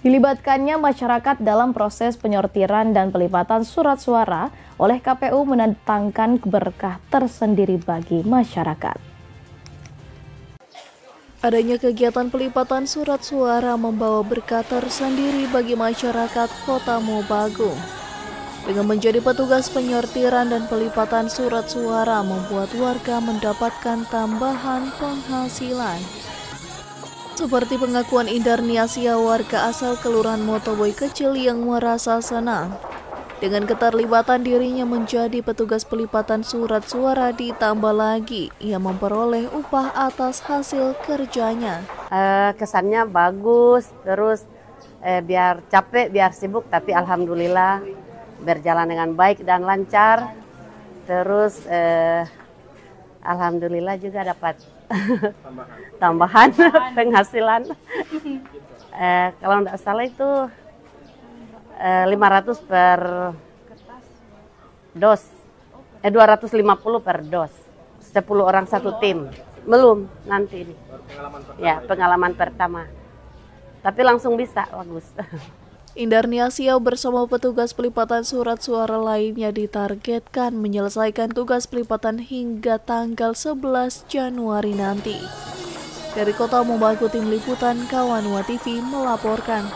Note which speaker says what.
Speaker 1: Dilibatkannya masyarakat dalam proses penyortiran dan pelipatan surat suara oleh KPU mendatangkan berkah tersendiri bagi masyarakat. Adanya kegiatan pelipatan surat suara membawa berkah tersendiri bagi masyarakat Kota Mobagung. Dengan menjadi petugas penyortiran dan pelipatan surat suara membuat warga mendapatkan tambahan penghasilan. Seperti pengakuan Indarniasia, warga asal Kelurahan Motoboy Kecil yang merasa senang dengan keterlibatan dirinya menjadi petugas pelipatan surat suara, ditambah lagi ia memperoleh upah atas hasil kerjanya.
Speaker 2: Kesannya bagus, terus biar capek, biar sibuk, tapi alhamdulillah berjalan dengan baik dan lancar. Terus alhamdulillah juga dapat tambahan penghasilan. Kalau tidak salah itu 500 per dos, 250 per dos, 10 orang satu tim. Belum, nanti ini. Ya, pengalaman pertama. Tapi langsung bisa, bagus.
Speaker 1: Indarniasia bersama petugas pelipatan surat suara lainnya ditargetkan menyelesaikan tugas pelipatan hingga tanggal 11 Januari nanti. Dari Kota Mobagung, Tim Liputan Kawanua TV melaporkan.